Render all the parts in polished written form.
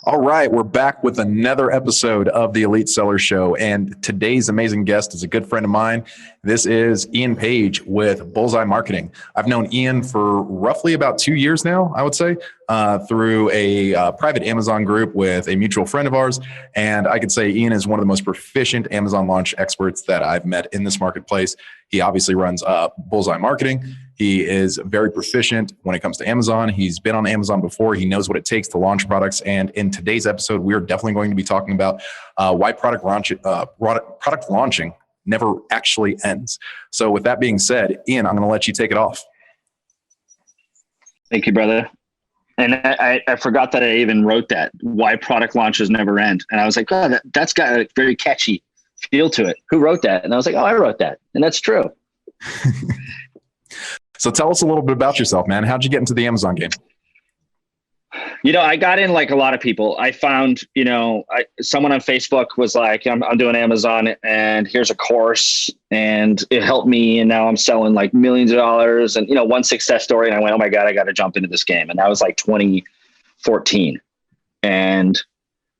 All right, we're back with another episode of the Elite Seller Show, and today's amazing guest is a good friend of mine. This is Ian Page with Bullseye Marketing. I've known Ian for roughly about 2 years now, I would say, through a private Amazon group with a mutual friend of ours, and I could say Ian is one of the most proficient Amazon launch experts that I've met in this marketplace. He obviously runs Bullseye Marketing. He is very proficient when it comes to Amazon. He's been on Amazon before. He knows what it takes to launch products. And in today's episode, we're definitely going to be talking about why product launching never actually ends. So with that being said, Ian, I'm going to let you take it off. Thank you, brother. And I forgot that I even wrote that, why product launches never end. And I was like, oh, that's got a very catchy feel to it. Who wrote that? And I was like, oh, I wrote that. And that's true. So tell us a little bit about yourself, man. How'd you get into the Amazon game? I got in like a lot of people. I found, someone on Facebook was like, I'm doing Amazon and here's a course and it helped me. And now I'm selling like millions of dollars and, one success story. And I went, oh my God, I got to jump into this game. And that was like 2014. And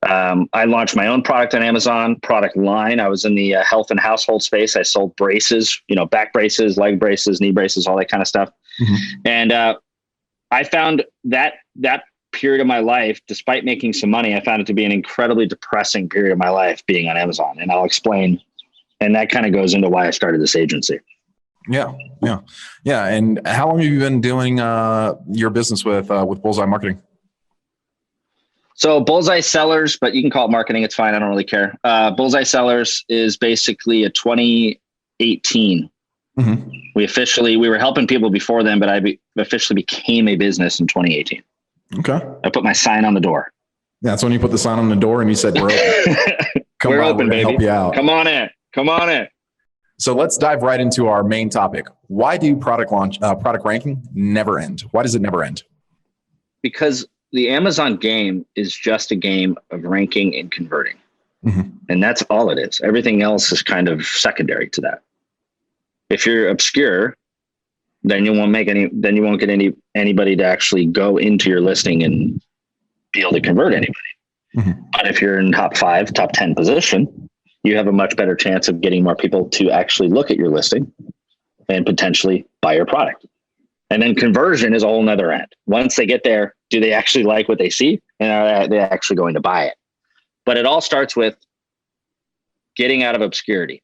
I launched my own product on Amazon, product line. I was in the health and household space. I sold braces, back braces, leg braces, knee braces, all that kind of stuff. Mm-hmm. And I found that period of my life, despite making some money, I found it to be an incredibly depressing period of my life being on Amazon. And I'll explain. And that kind of goes into why I started this agency. Yeah. And how long have you been doing your business with Bullseye Marketing? So Bullseye Sellers, but you can call it marketing. It's fine. I don't really care. Bullseye Sellers is basically a 2018. Mm-hmm. We were helping people before then, but I officially became a business in 2018. Okay. I put my sign on the door. Yeah, that's when you put the sign on the door and you said, we're open. We're open, baby. Help you out. Come on in. So let's dive right into our main topic. Why do product ranking never end? Why does it never end? Because the Amazon game is just a game of ranking and converting. Mm-hmm. And that's all it is. Everything else is kind of secondary to that. If you're obscure, then you won't get anybody to actually go into your listing and be able to convert anybody. Mm-hmm. But if you're in top 5, top 10 position, you have a much better chance of getting more people to actually look at your listing and potentially buy your product. And then conversion is a whole nother end. Once they get there, do they actually like what they see? And are they actually going to buy it? But it all starts with getting out of obscurity.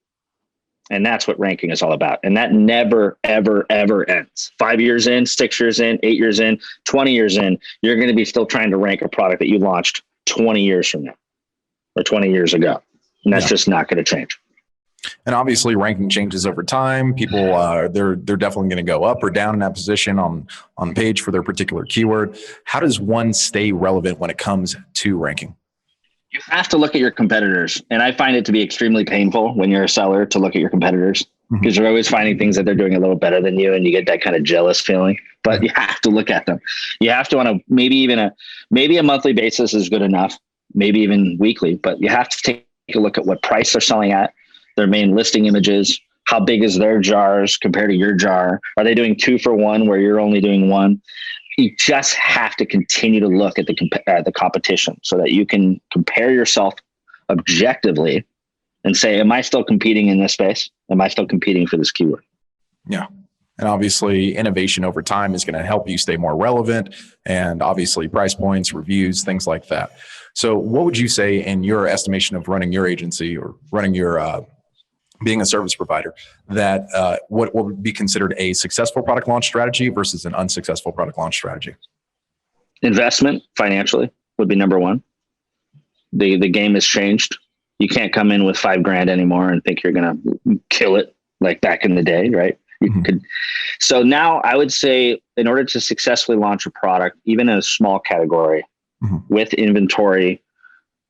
And that's what ranking is all about. And that never, ever, ever ends. 5 years in, 6 years in, 8 years in, 20 years in, you're going to be still trying to rank a product that you launched 20 years from now or 20 years ago. And that's just not going to change. And obviously ranking changes over time. People, they're definitely going to go up or down in that position on page for their particular keyword. How does one stay relevant when it comes to ranking? You have to look at your competitors. And I find it to be extremely painful when you're a seller to look at your competitors because you're always finding things that they're doing a little better than you. And you get that kind of jealous feeling, but you have to look at them. You have to on a maybe a monthly basis is good enough, maybe even weekly, but you have to take a look at what price they're selling at, their main listing images, how big is their jars compared to your jar? Are they doing 2 for 1 where you're only doing 1? You just have to continue to look at the competition so that you can compare yourself objectively and say, am I still competing in this space? Am I still competing for this keyword? Yeah. And obviously innovation over time is going to help you stay more relevant, and obviously price points, reviews, things like that. So what would you say in your estimation of running your agency or running your being a service provider, that what would be considered a successful product launch strategy versus an unsuccessful product launch strategy? Investment financially would be number one. The game has changed. You can't come in with $5,000 anymore and think you're going to kill it like back in the day, right? You could. So now I would say in order to successfully launch a product, even in a small category with inventory,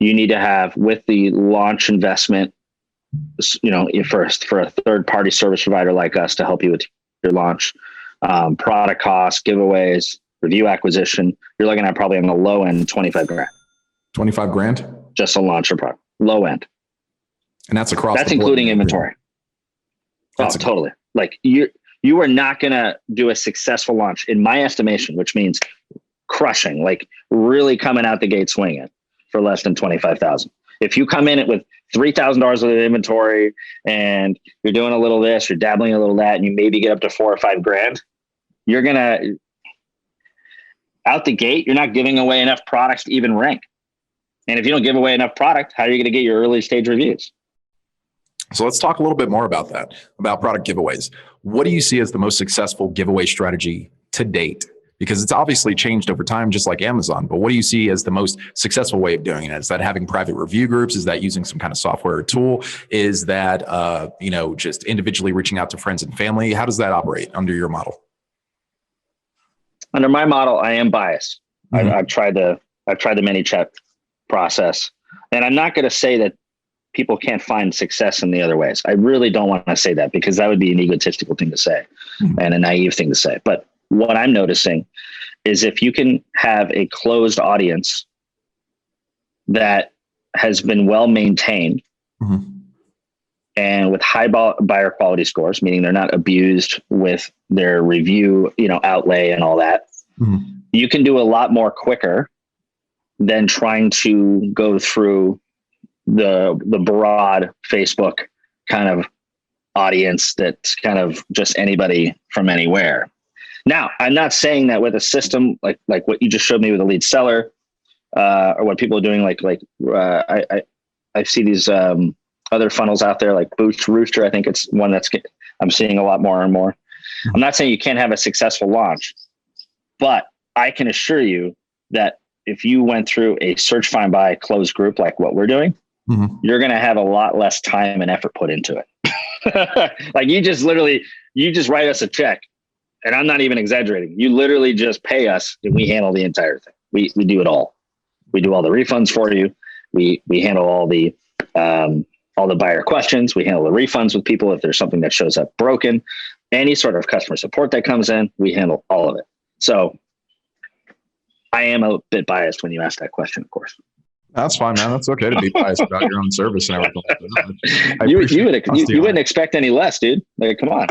you need to have with the launch investment, for a third party service provider like us to help you with your launch, product costs, giveaways, review acquisition, you're looking at probably on the low end, $25,000. $25,000? Just to launch a product, low end. And that's across. That's including inventory. Totally. Like you are not going to do a successful launch in my estimation, which means crushing, like really coming out the gate swinging. for less than 25,000. If you come in it with $3,000 of inventory and you're doing a little this, you're dabbling a little that, and you maybe get up to $4 or $5 grand, you're going to, out the gate, you're not giving away enough products to even rank. And if you don't give away enough product, how are you going to get your early stage reviews? So let's talk a little bit more about that, about product giveaways. What do you see as the most successful giveaway strategy to date? Because it's obviously changed over time, just like Amazon. But what do you see as the most successful way of doing it? Is that having private review groups? Is that using some kind of software or tool? Is that just individually reaching out to friends and family? How does that operate under your model? Under my model, I am biased. Mm-hmm. I've tried the ManyChat process, and I'm not going to say that people can't find success in the other ways. I really don't want to say that, because that would be an egotistical thing to say, mm-hmm. and a naive thing to say. But what I'm noticing is if you can have a closed audience that has been well maintained, mm-hmm. and with high buyer quality scores, meaning they're not abused with their review, outlay and all that, mm-hmm. you can do a lot more quicker than trying to go through the broad Facebook kind of audience that's kind of just anybody from anywhere. Now, I'm not saying that with a system like what you just showed me with a lead seller, or what people are doing, I see these other funnels out there like Boost Rooster. I think it's one I'm seeing a lot more and more. I'm not saying you can't have a successful launch, but I can assure you that if you went through a search, find, buy, close group like what we're doing, mm-hmm. you're going to have a lot less time and effort put into it. Like you just write us a check. And I'm not even exaggerating. You literally just pay us and we handle the entire thing. We do it all. We do all the refunds for you. We handle all the buyer questions. We handle the refunds with people if there's something that shows up broken. Any sort of customer support that comes in, we handle all of it. So I am a bit biased when you ask that question, of course. That's fine, man. That's okay to be biased about your own service and everything. You wouldn't expect any less, dude. Like, come on.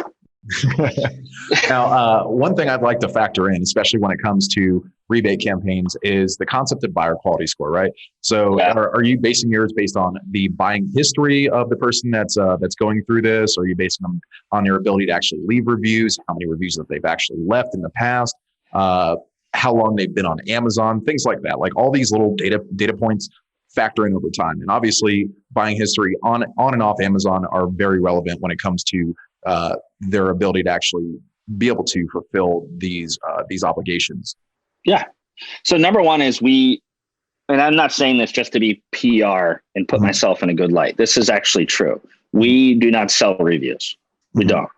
Now, one thing I'd like to factor in, especially when it comes to rebate campaigns, is the concept of buyer quality score, right? So yeah. Are you basing yours based on the buying history of the person that's going through this? Or are you basing them on their ability to actually leave reviews, how many reviews that they've actually left in the past, how long they've been on Amazon, things like that? Like all these little data points factor in over time. And obviously buying history on and off Amazon are very relevant when it comes to their ability to actually be able to fulfill these obligations. Yeah. So number one is and I'm not saying this just to be PR and put mm-hmm. myself in a good light. This is actually true. We do not sell reviews. We mm-hmm. don't.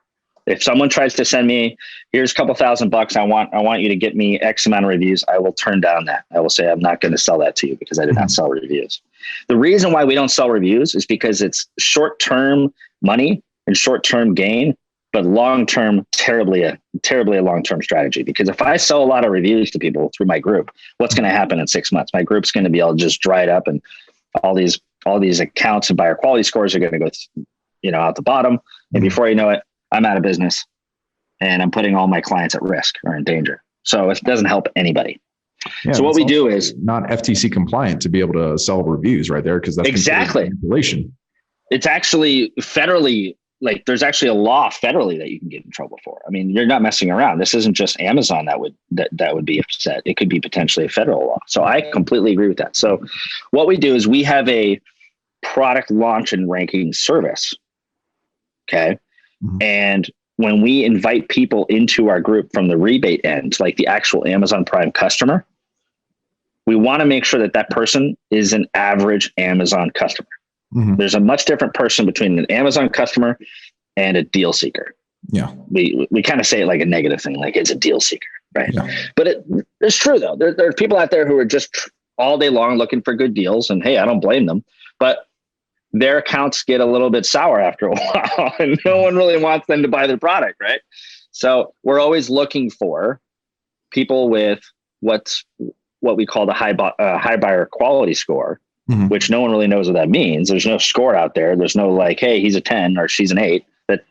If someone tries to send me, here's a couple $1,000, I want you to get me X amount of reviews, I will turn down that. I will say, I'm not going to sell that to you because I did mm-hmm. not sell reviews. The reason why we don't sell reviews is because it's short-term money and short-term gain, but long-term, terribly a long-term strategy. Because if I sell a lot of reviews to people through my group, what's going to happen in 6 months? My group's going to be all just dried up, and all these accounts and buyer quality scores are going to go, out the bottom. And before you know it, I'm out of business, and I'm putting all my clients at risk or in danger. So it doesn't help anybody. Yeah, so what we do is not FTC compliant to be able to sell reviews right there, because that's exactly manipulation. It's actually federally. Like there's actually a law federally that you can get in trouble for. I mean, you're not messing around. This isn't just Amazon that would be upset. It could be potentially a federal law. So I completely agree with that. So what we do is we have a product launch and ranking service. Okay. Mm-hmm. And when we invite people into our group from the rebate end, like the actual Amazon Prime customer, we want to make sure that person is an average Amazon customer. Mm-hmm. There's a much different person between an Amazon customer and a deal seeker. Yeah. We kind of say it like a negative thing, like it's a deal seeker, right? Yeah. But it's true though. There are people out there who are just all day long looking for good deals, and hey, I don't blame them, but their accounts get a little bit sour after a while and no one really wants them to buy their product, right? So we're always looking for people with what we call the high buyer quality score, mm-hmm. which no one really knows what that means. There's no score out there. There's no like, hey, he's a 10 or she's an 8, that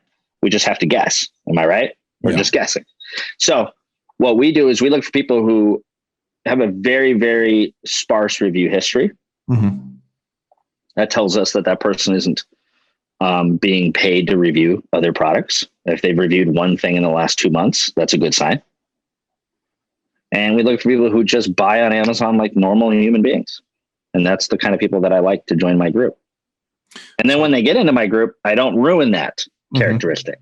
we just have to guess. Am I right? We're just guessing. So what we do is we look for people who have a very, very sparse review history. Mm-hmm. That tells us that that person isn't being paid to review other products. If they've reviewed one thing in the last 2 months, that's a good sign. And we look for people who just buy on Amazon like normal human beings. And that's the kind of people that I like to join my group. And then when they get into my group, I don't ruin that characteristic.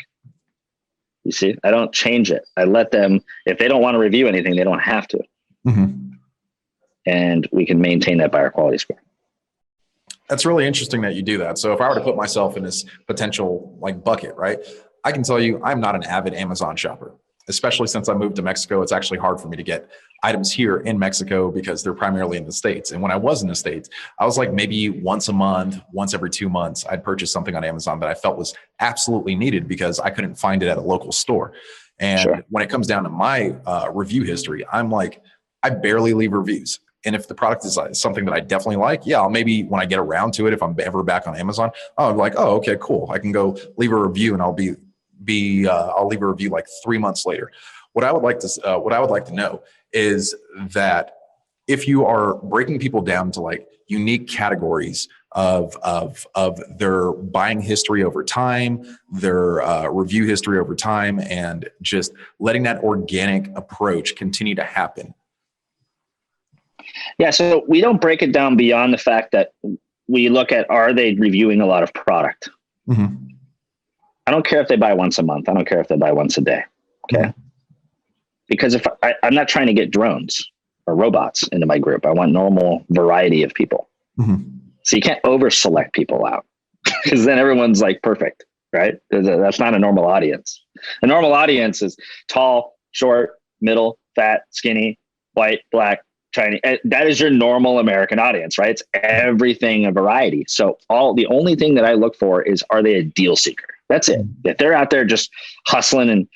You see, I don't change it. I let them, if they don't want to review anything, they don't have to. And we can maintain that buyer quality score. That's really interesting that you do that. So if I were to put myself in this potential like bucket, right, I can tell you I'm not an avid Amazon shopper, especially since I moved to Mexico. It's actually hard for me to get items here in Mexico because they're primarily in the States. And when I was in the States, I was like maybe once a month, once every 2 months, I'd purchase something on Amazon that I felt was absolutely needed because I couldn't find it at a local store. And when it comes down to my review history, I'm like, I barely leave reviews. And if the product is something that I definitely like, yeah, I'll maybe when I get around to it, if I'm ever back on Amazon, I'm like, oh, okay, cool. I can go leave a review and I'll I'll leave a review like 3 months later. What I would like to know is that if you are breaking people down to like unique categories of their buying history over time, their review history over time, and just letting that organic approach continue to happen. Yeah, so we don't break it down beyond the fact that we look at, are they reviewing a lot of product? I don't care if they buy once a month. I don't care if they buy once a day. Okay. Because if I'm not trying to get drones or robots into my group, I want normal variety of people. So you can't over select people out because then everyone's like perfect, right? That's not a normal audience. A normal audience is tall, short, middle, fat, skinny, white, black, Chinese. That is your normal American audience, right? It's everything a variety. So the only thing that I look for is, are they a deal seeker? That's it. If they're out there just hustling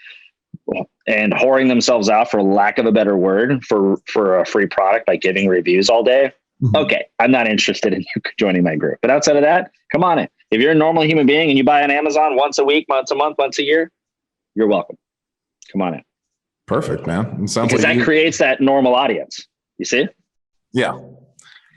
and whoring themselves out, for lack of a better word, for a free product by giving reviews all day, okay, I'm not interested in you joining my group. But outside of that, come on in. If you're a normal human being and you buy on Amazon once a week, once a month, once a year, you're welcome. Come on in. Perfect, man. It sounds because like that creates that normal audience. You see? Yeah.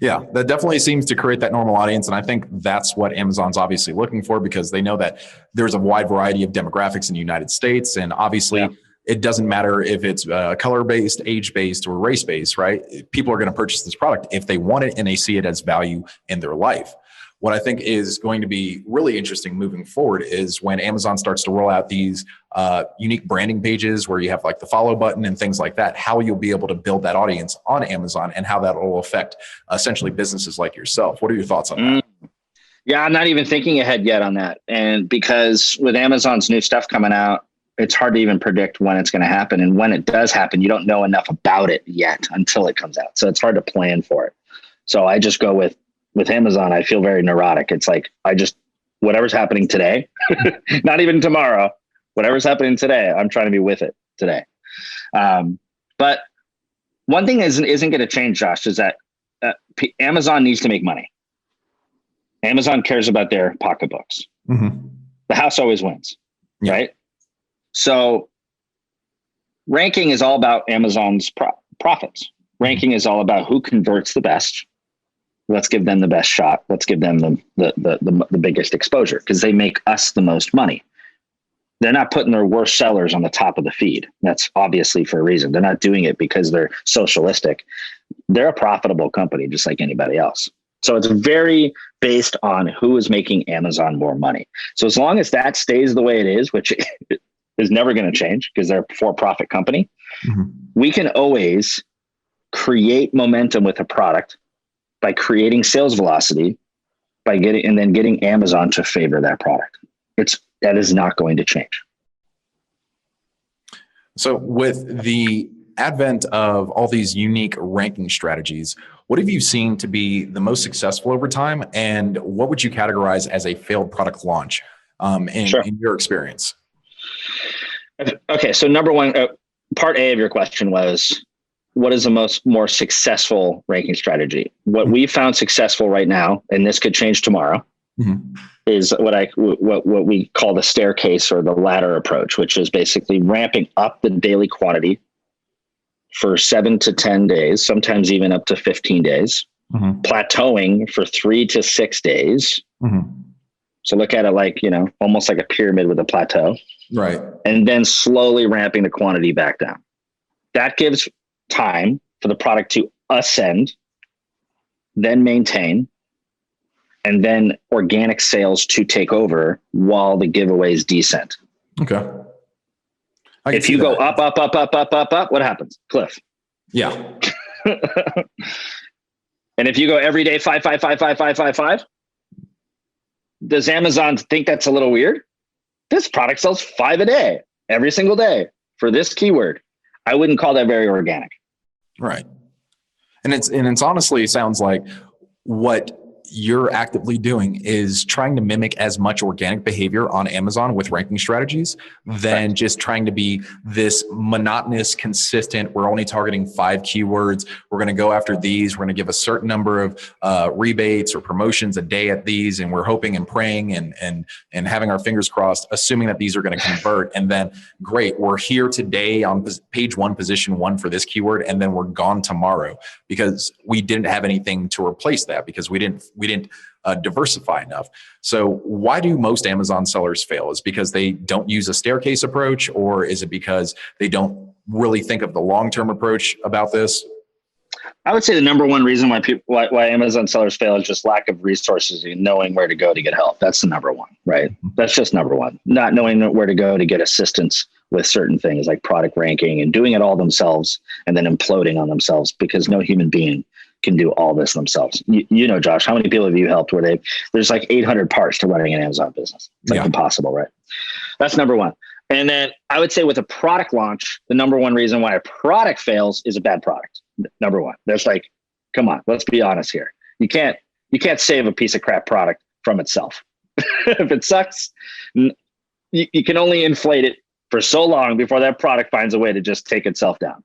Yeah, that definitely seems to create that normal audience. And I think that's what Amazon's obviously looking for, because they know that there's a wide variety of demographics in the United States. And obviously it doesn't matter if it's color-based, age-based, or race-based, right? People are going to purchase this product if they want it and they see it as value in their life. What I think is going to be really interesting moving forward is when Amazon starts to roll out these unique branding pages where you have like the follow button and things like that, how you'll be able to build that audience on Amazon and how that will affect essentially businesses like yourself. What are your thoughts on that? Yeah, I'm not even thinking ahead yet on that. And because with Amazon's new stuff coming out, it's hard to even predict when it's going to happen. And when it does happen, you don't know enough about it yet until it comes out. So it's hard to plan for it. So I just go with Amazon. I feel very neurotic. It's like, whatever's happening today, not even tomorrow, whatever's happening today, I'm trying to be with it today. But one thing isn't going to change, Josh, is that Amazon needs to make money. Amazon cares about their pocketbooks. The house always wins, right? So ranking is all about Amazon's profits. Ranking is all about who converts the best. Let's give them the best shot. Let's give them the biggest exposure, because they make us the most money. They're not putting their worst sellers on the top of the feed. That's obviously for a reason. They're not doing it because they're socialistic. They're a profitable company just like anybody else. So it's very based on who is making Amazon more money. So as long as that stays the way it is, which is never going to change because they're a for-profit company, we can always create momentum with a product by creating sales velocity, by getting Amazon to favor that product. That is not going to change. So with the advent of all these unique ranking strategies, what have you seen to be the most successful over time? And what would you categorize as a failed product launch in your experience? Okay. So number one, part A of your question was, what is the more successful ranking strategy? What we found successful right now, and this could change tomorrow, is what we call the staircase or the ladder approach, which is basically ramping up the daily quantity for 7 to 10 days, sometimes even up to 15 days, plateauing for 3 to 6 days. So look at it like, almost like a pyramid with a plateau. Right. And then slowly ramping the quantity back down. That gives time for the product to ascend, then maintain, and then organic sales to take over while the giveaways descend. Okay. If you go up, what happens? Cliff. Yeah. And if you go every day, 5, 5, 5, 5, 5, 5, 5, does Amazon think that's a little weird? This product sells 5 a day, every single day for this keyword. I wouldn't call that very organic. Right. And it's honestly sounds like what you're actively doing is trying to mimic as much organic behavior on Amazon with ranking strategies than just trying to be this monotonous, consistent. We're only targeting 5 keywords. We're going to go after these. We're going to give a certain number of rebates or promotions a day at these. And we're hoping and praying and having our fingers crossed, assuming that these are going to convert. And then great, we're here today on page 1, position 1 for this keyword. And then we're gone tomorrow because we didn't have anything to replace that because we didn't diversify enough. So why do most Amazon sellers fail? Is because they don't use a staircase approach, or is it because they don't really think of the long-term approach about this? I would say the number one reason why Amazon sellers fail is just lack of resources and knowing where to go to get help. That's the number one, right? That's just number one. Not knowing where to go to get assistance with certain things like product ranking and doing it all themselves and then imploding on themselves because no human being can do all this themselves. Josh, how many people have you helped where there's like 800 parts to running an Amazon business? It's like impossible, right? That's number one. And then I would say with a product launch, the number one reason why a product fails is a bad product. Number one, there's like, come on, let's be honest here. You can't save a piece of crap product from itself. If it sucks, you can only inflate it for so long before that product finds a way to just take itself down.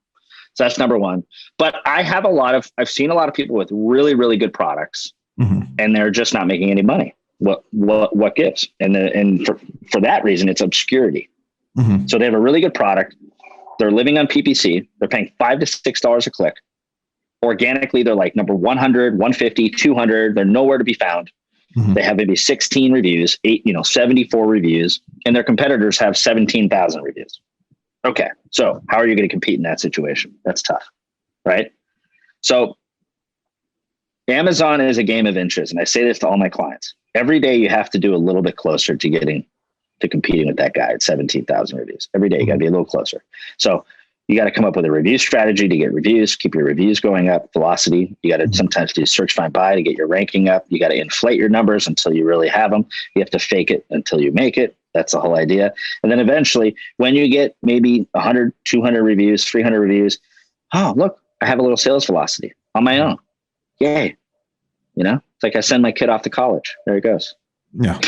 So that's number one. But I've seen a lot of people with really, really good products and they're just not making any money. What gives? And for that reason, it's obscurity. So they have a really good product. They're living on PPC. They're paying $5 to $6 a click. Organically, they're like number 100, 150, 200. They're nowhere to be found. They have maybe 16 reviews, 74 reviews, and their competitors have 17,000 reviews. Okay, so how are you going to compete in that situation? That's tough, right? So Amazon is a game of inches, and I say this to all my clients. Every day you have to do a little bit closer to competing with that guy at 17,000 reviews. Every day you got to be a little closer. So you got to come up with a review strategy to get reviews, keep your reviews going up, velocity. You got to sometimes do search, find, buy to get your ranking up. You got to inflate your numbers until you really have them. You have to fake it until you make it. That's the whole idea. And then eventually when you get maybe 100, 200 reviews, 300 reviews, oh, look, I have a little sales velocity on my own. Yay. It's like I send my kid off to college. There he goes. Yeah.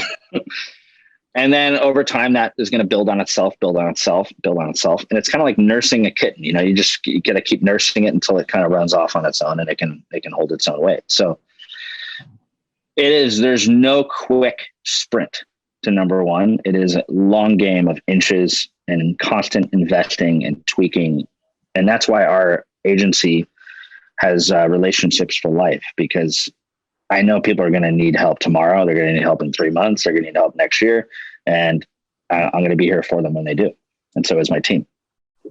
And then over time, that is going to build on itself. And it's kind of like nursing a kitten. You got to keep nursing it until it kind of runs off on its own and it can hold its own weight. So there's no quick sprint to number one. It is a long game of inches and constant investing and tweaking. And that's why our agency has relationships for life, because I know people are going to need help tomorrow. They're going to need help in 3 months. They're going to need help next year. And I'm going to be here for them when they do. And so is my team.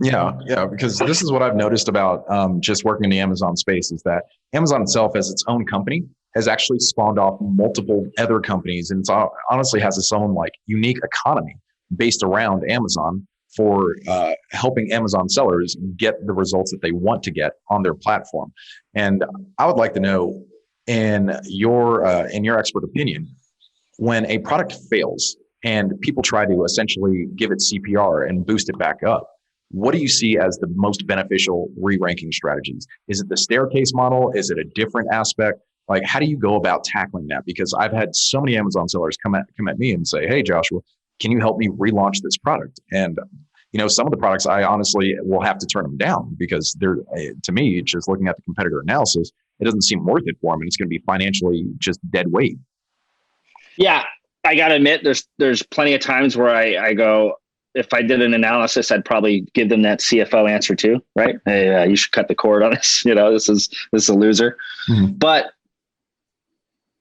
Yeah, because this is what I've noticed about just working in the Amazon space is that Amazon itself as its own company has actually spawned off multiple other companies. And it honestly has its own like unique economy based around Amazon for helping Amazon sellers get the results that they want to get on their platform. And I would like to know, in your expert opinion, when a product fails and people try to essentially give it CPR and boost it back up, what do you see as the most beneficial re-ranking strategies? Is it the staircase model? Is it a different aspect? Like, how do you go about tackling that? Because I've had so many Amazon sellers come at me and say, hey, Joshua, can you help me relaunch this product? And some of the products I honestly will have to turn them down because to me, just looking at the competitor analysis, it doesn't seem worth it for them, and it's going to be financially just dead weight. Yeah, I got to admit, there's plenty of times where I go, if I did an analysis, I'd probably give them that CFO answer too, right? Hey, you should cut the cord on this. This is a loser. But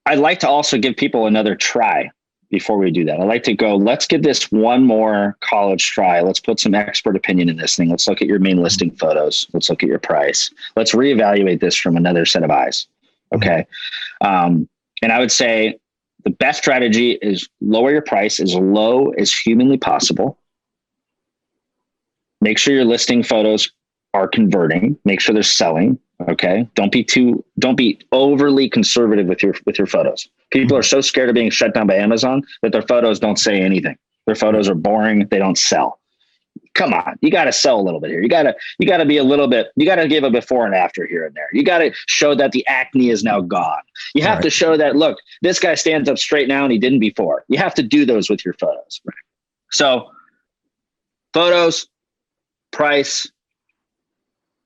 I'd like to also give people another try before we do that. I like to go, let's give this one more college try. Let's put some expert opinion in this thing. Let's look at your main listing photos. Let's look at your price. Let's reevaluate this from another set of eyes. Okay. And I would say the best strategy is lower your price as low as humanly possible. Make sure your listing photos are converting. Make sure they're selling. Okay. Don't be overly conservative with your photos. People are so scared of being shut down by Amazon that their photos don't say anything. Their photos are boring. They don't sell. Come on. You got to sell a little bit here. You got to be a little bit, you got to give a before and after here and there. You got to show that the acne is now gone. You have to show that, look, this guy stands up straight now and he didn't before. You have to do those with your photos. Right? So photos, price,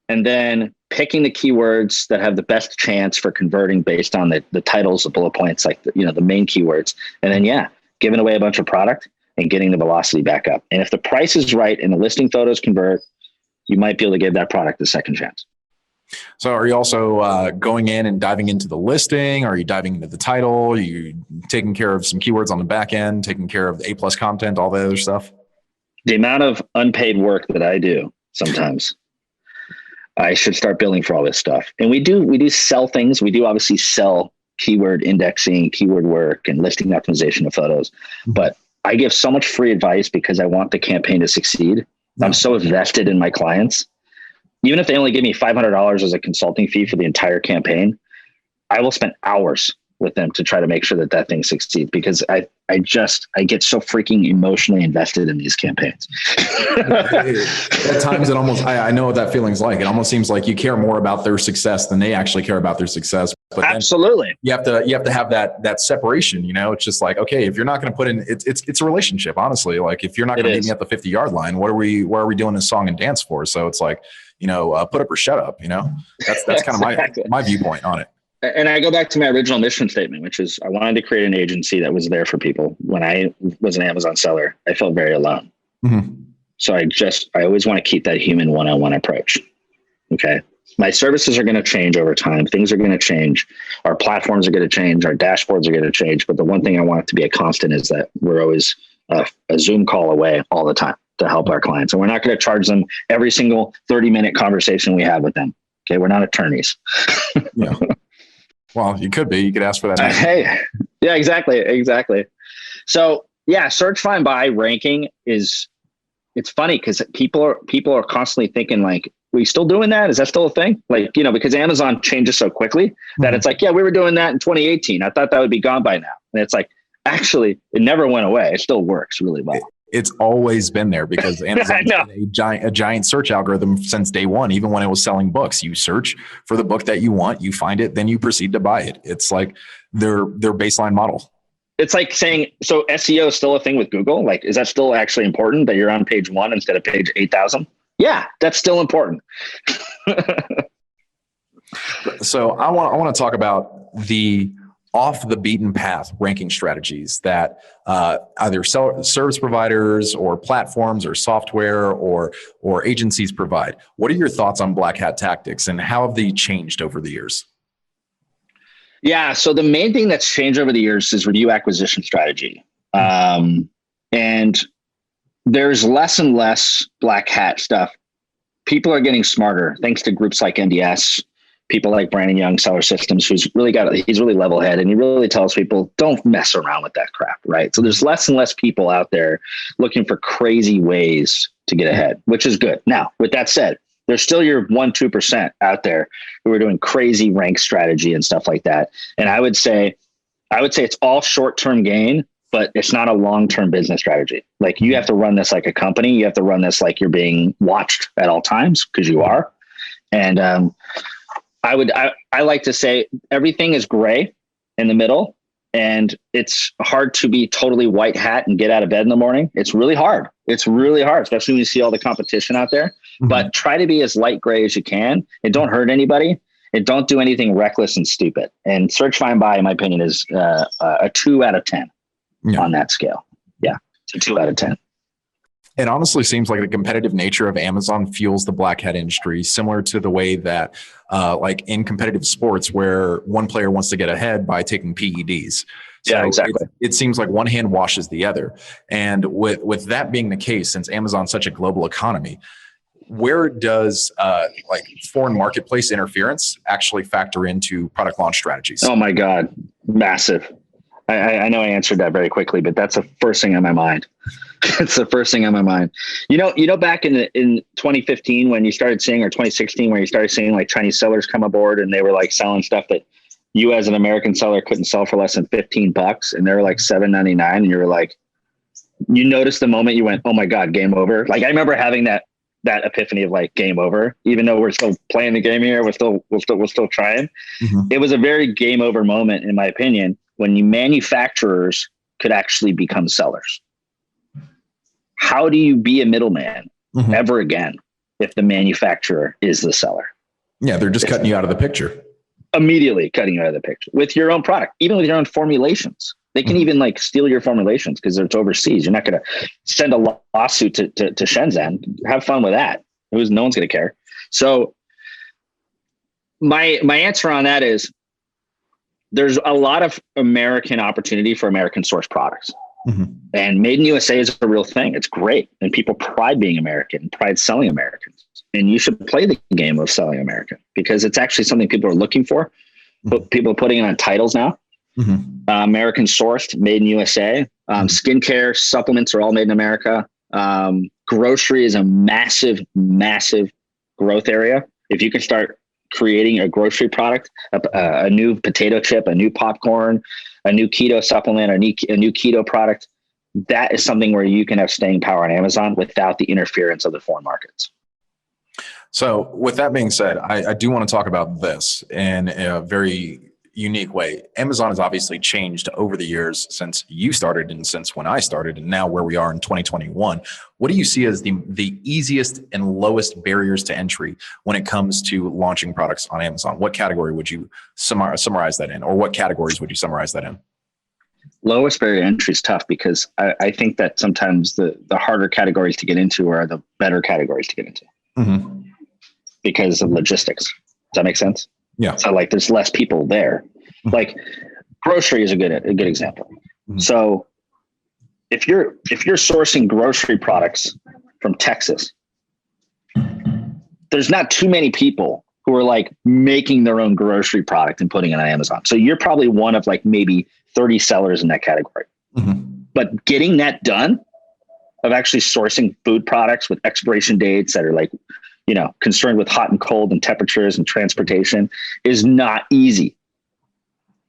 and then picking the keywords that have the best chance for converting based on the titles, the bullet points, like the main keywords. And then, giving away a bunch of product and getting the velocity back up. And if the price is right and the listing photos convert, you might be able to give that product a second chance. So are you also going in and diving into the listing? Are you diving into the title? Are you taking care of some keywords on the back end, taking care of the A+ content, all the other stuff? The amount of unpaid work that I do sometimes, I should start billing for all this stuff. And we do sell things. We do obviously sell keyword indexing, keyword work, and listing optimization of photos. But I give so much free advice because I want the campaign to succeed. I'm so invested in my clients. Even if they only give me $500 as a consulting fee for the entire campaign, I will spend hours with them to try to make sure that thing succeeds, because I get so freaking emotionally invested in these campaigns. At times it almost, I know what that feeling's like. It almost seems like you care more about their success than they actually care about their success. But absolutely. You have to have that separation, it's just like, okay, if you're not going to put in, it's a relationship, honestly. Like if you're not going to meet me at the 50-yard line, what are we doing this song and dance for? So it's like, put up or shut up, that's kind of my viewpoint on it. And I go back to my original mission statement, which is I wanted to create an agency that was there for people. When I was an Amazon seller, I felt very alone. So I always want to keep that human one-on-one approach. Okay. My services are going to change over time. Things are going to change. Our platforms are going to change. Our dashboards are going to change. But the one thing I want it to be a constant is that we're always a Zoom call away all the time to help our clients. And we're not going to charge them every single 30-minute conversation we have with them. Okay. We're not attorneys. Yeah. Well, you could be. You could ask for that. Hey, yeah, exactly. So search, find, buy ranking it's funny because people are constantly thinking like, are we still doing that? Is that still a thing? Like, because Amazon changes so quickly that it's like, we were doing that in 2018. I thought that would be gone by now. And it's like, actually, it never went away. It still works really well. It's always been there because Amazon's been a giant search algorithm since day one. Even when it was selling books, you search for the book that you want, you find it, then you proceed to buy it. It's like their baseline model. It's like saying, so SEO is still a thing with Google. Like, is that still actually important that you're on page 1 instead of page 8,000? Yeah, that's still important. So I want to talk about the off the beaten path ranking strategies that either service providers or platforms or software or agencies provide. What are your thoughts on Blackhat tactics and how have they changed over the years? Yeah, so the main thing that's changed over the years is review acquisition strategy. And there's less and less Blackhat stuff. People are getting smarter thanks to groups like NDS. People like Brandon Young, Seller Systems, he's really level headed and he really tells people don't mess around with that crap, right? So there's less and less people out there looking for crazy ways to get ahead, which is good. Now, with that said, there's still your 1-2% out there who are doing crazy rank strategy and stuff like that. And I would say it's all short-term gain, but it's not a long-term business strategy. Like you have to run this like a company. You have to run this like you're being watched at all times because you are. And I like to say everything is gray in the middle and it's hard to be totally white hat and get out of bed in the morning. It's really hard. Especially when you see all the competition out there, but try to be as light gray as you can and don't hurt anybody and don't do anything reckless and stupid. And search, find, buy, in my opinion, is a 2 out of 10 on that scale. Yeah. It's a 2 out of 10. It honestly seems like the competitive nature of Amazon fuels the Blackhat industry, similar to the way that, like in competitive sports, where one player wants to get ahead by taking PEDs. Yeah, So exactly. it seems like one hand washes the other. And with that being the case, since Amazon's such a global economy, where does like foreign marketplace interference actually factor into product launch strategies? Oh my God, massive. I know I answered that very quickly, but that's the first thing on my mind. It's the first thing on my mind. Back in 2015 when you started seeing, or 2016 when you started seeing like Chinese sellers come aboard and they were like selling stuff that you as an American seller couldn't sell for less than $15, and they were like $7.99, and you were like, you noticed the moment you went, oh my God, game over. Like I remember having that epiphany of like game over, even though we're still playing the game here, we're still trying. Mm-hmm. It was a very game over moment, in my opinion, when manufacturers could actually become sellers. How do you be a middleman ever again if the manufacturer is the seller? Yeah, they're just cutting you out of the picture. Immediately cutting you out of the picture with your own product, even with your own formulations. They can even like steal your formulations because it's overseas. You're not going to send a lawsuit to Shenzhen. Have fun with that. No one's going to care. So my answer on that is there's a lot of American opportunity for American sourced products. And made in USA is a real thing. It's great. And people pride being American, pride selling Americans. And you should play the game of selling American because it's actually something people are looking for. But people are putting it on titles now. American sourced, made in USA. Skincare, supplements are all made in America. Grocery is a massive, massive growth area. If you can start creating a grocery product, a new potato chip, a new popcorn, a new keto supplement, a new keto product, that is something where you can have staying power on Amazon without the interference of the foreign markets. So with that being said, I do want to talk about this in a very unique way. Amazon has obviously changed over the years since you started and since when I started and now where we are in 2021. What do you see as the easiest and lowest barriers to entry when it comes to launching products on Amazon? What category would you summarize that in, or what categories would you summarize that in? Lowest barrier to entry is tough because I think that sometimes the harder categories to get into are the better categories to get into because of logistics. Does that make sense? Yeah. So like there's less people there. Like grocery is a good example. So if you're sourcing grocery products from Texas, there's not too many people who are like making their own grocery product and putting it on Amazon. So you're probably one of like maybe 30 sellers in that category. But getting that done of actually sourcing food products with expiration dates that are like, concerned with hot and cold and temperatures and transportation is not easy.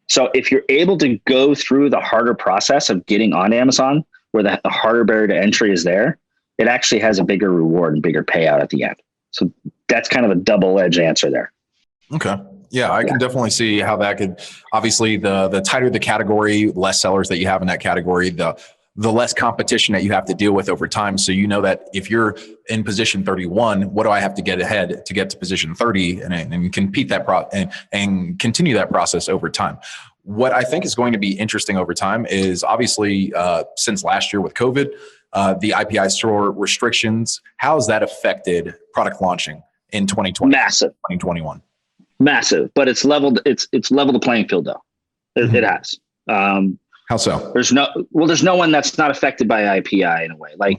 So if you're able to go through the harder process of getting on Amazon, where the harder barrier to entry is there, it actually has a bigger reward and bigger payout at the end. So that's kind of a double-edged answer there. Okay. Yeah, I can definitely see how that could, obviously the tighter the category, less sellers that you have in that category, the less competition that you have to deal with over time. So you know that if you're in position 31, what do I have to get ahead to get to position 30 and compete that and continue that process over time? What I think is going to be interesting over time is obviously since last year with COVID, the IPI store restrictions, how has that affected product launching in 2020? Massive. 2021. Massive, but it's leveled the playing field though. It has. How so? There's no one that's not affected by IPI in a way. Like,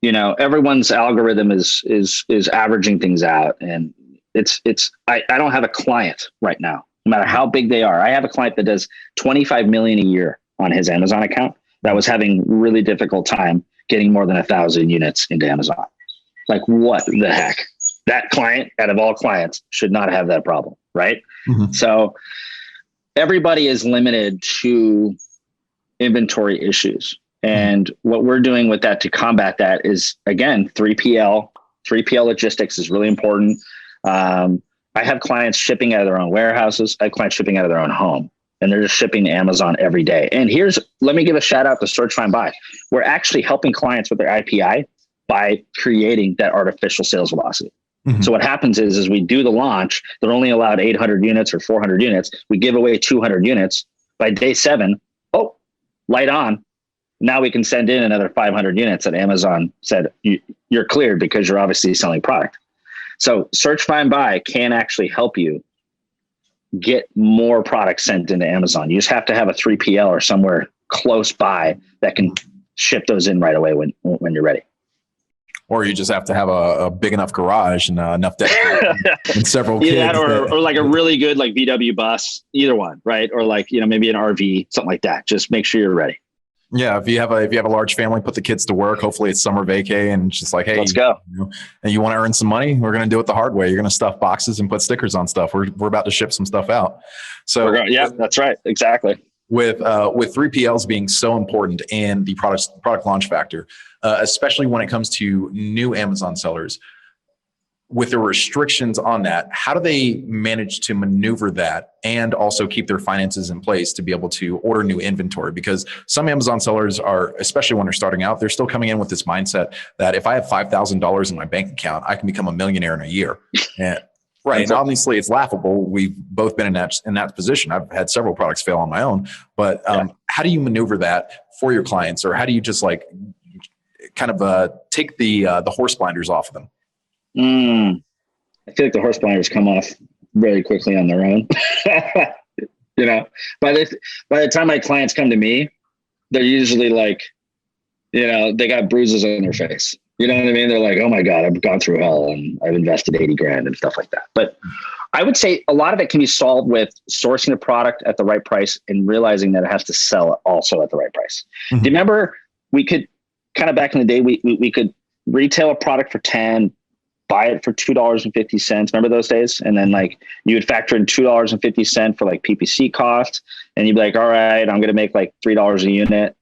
everyone's algorithm is averaging things out, and I don't have a client right now, no matter how big they are. I have a client that does 25 million a year on his Amazon account that was having really difficult time getting more than 1,000 units into Amazon. Like, what the heck? That client, out of all clients, should not have that problem, right? So everybody is limited to inventory issues. And what we're doing with that to combat that is, again, 3PL logistics is really important. I have clients shipping out of their own warehouses. I have clients shipping out of their own home, and they're just shipping to Amazon every day. And let me give a shout out to Search, Find, Buy. We're actually helping clients with their IPI by creating that artificial sales velocity. So what happens is we do the launch, they're only allowed 800 units or 400 units. We give away 200 units. By day 7, light on. Now we can send in another 500 units that Amazon said you're cleared because you're obviously selling product. So search, find, buy can actually help you get more products sent into Amazon. You just have to have a 3PL or somewhere close by that can ship those in right away when you're ready. Or you just have to have a big enough garage and enough dedication and several kids. Yeah, or like a really good like VW bus, either one, right? Or like, maybe an RV, something like that. Just make sure you're ready. Yeah, if you have a large family, put the kids to work. Hopefully it's summer vacay and just like, hey, let's go. And you want to earn some money? We're going to do it the hard way. You're going to stuff boxes and put stickers on stuff. We're about to ship some stuff out. So yeah, that's right, exactly. With 3PLs being so important in the product launch factor, especially when it comes to new Amazon sellers, with the restrictions on that, how do they manage to maneuver that and also keep their finances in place to be able to order new inventory? Because some Amazon sellers are, especially when they're starting out, they're still coming in with this mindset that if I have $5,000 in my bank account, I can become a millionaire in a year. And, right. And obviously it's laughable. We've both been in that position. I've had several products fail on my own, but how do you maneuver that for your clients? Or how do you just like kind of take the horse blinders off of them? I feel like the horse blinders come off very quickly on their own. By the time my clients come to me, they're usually like, they got bruises on their face. You know what I mean? They're like, oh my God, I've gone through hell and I've invested 80 grand and stuff like that. But I would say a lot of it can be solved with sourcing the product at the right price and realizing that it has to sell also at the right price. Mm-hmm. Do you remember we could kind of back in the day, we could retail a product for 10, buy it for $2.50. Remember those days? And then like you would factor in $2.50 for like PPC costs. And you'd be like, all right, I'm going to make like $3 a unit.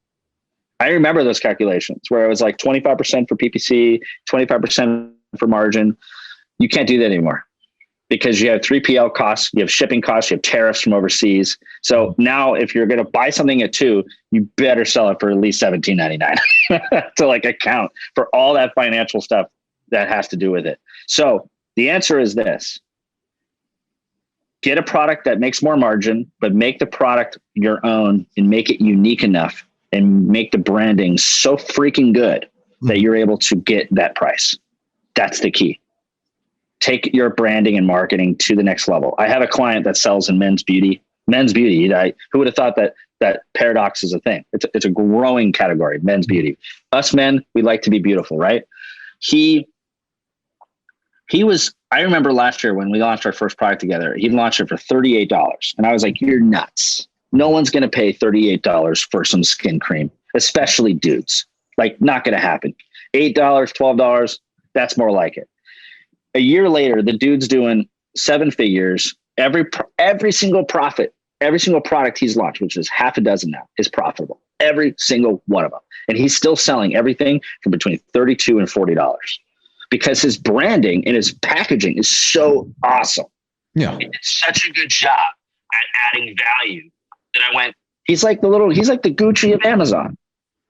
I remember those calculations where it was like 25% for PPC, 25% for margin. You can't do that anymore because you have 3PL costs, you have shipping costs, you have tariffs from overseas. So now if you're going to buy something at $2, you better sell it for at least $17.99 to like account for all that financial stuff that has to do with it. So the answer is this: get a product that makes more margin, but make the product your own and make it unique enough and make the branding so freaking good that you're able to get that price. That's the key. Take your branding and marketing to the next level. I have a client that sells in men's beauty. Who would have thought that paradox is a thing? It's a growing category, men's beauty. Us men, we like to be beautiful, right? I remember last year when we launched our first product together, he launched it for $38. And I was like, you're nuts. No one's going to pay $38 for some skin cream, especially dudes. Like, not going to happen. $8, $12, that's more like it. A year later, the dude's doing 7 figures. Every single product he's launched, which is half a dozen now, is profitable. Every single one of them. And he's still selling everything from between $32 and $40 because his branding and his packaging is so awesome. Yeah. It's such a good job at adding value that I went, he's like the Gucci of Amazon,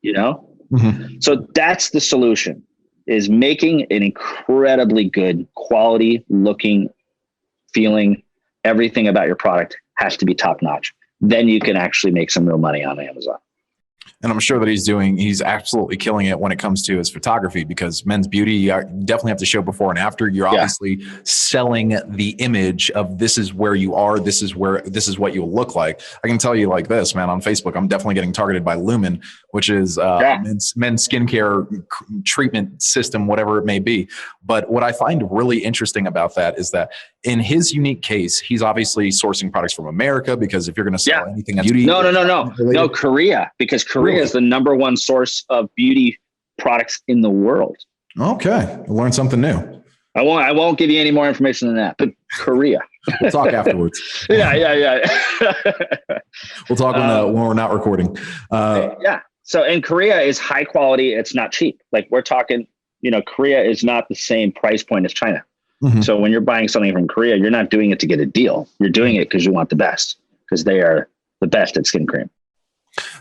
Mm-hmm. So that's the solution, is making an incredibly good quality looking, feeling, everything about your product has to be top notch. Then you can actually make some real money on Amazon. And I'm sure that he's absolutely killing it when it comes to his photography, because men's beauty, you definitely have to show before and after. You're obviously selling the image of this is where you are. This is what you'll look like. I can tell you like this, man, on Facebook, I'm definitely getting targeted by Lumen, which is men's skincare treatment system, whatever it may be. But what I find really interesting about that is that in his unique case, he's obviously sourcing products from America, because if you're going to sell anything that's beauty. No, Korea, because Korea is the number one source of beauty products in the world. Okay. Learn something new. I won't give you any more information than that, but Korea. We'll talk afterwards. Yeah. We'll talk when we're not recording. So, and Korea is high quality. It's not cheap. Like we're talking, Korea is not the same price point as China. Mm-hmm. So when you're buying something from Korea, you're not doing it to get a deal. You're doing it because you want the best, because they are the best at skin cream.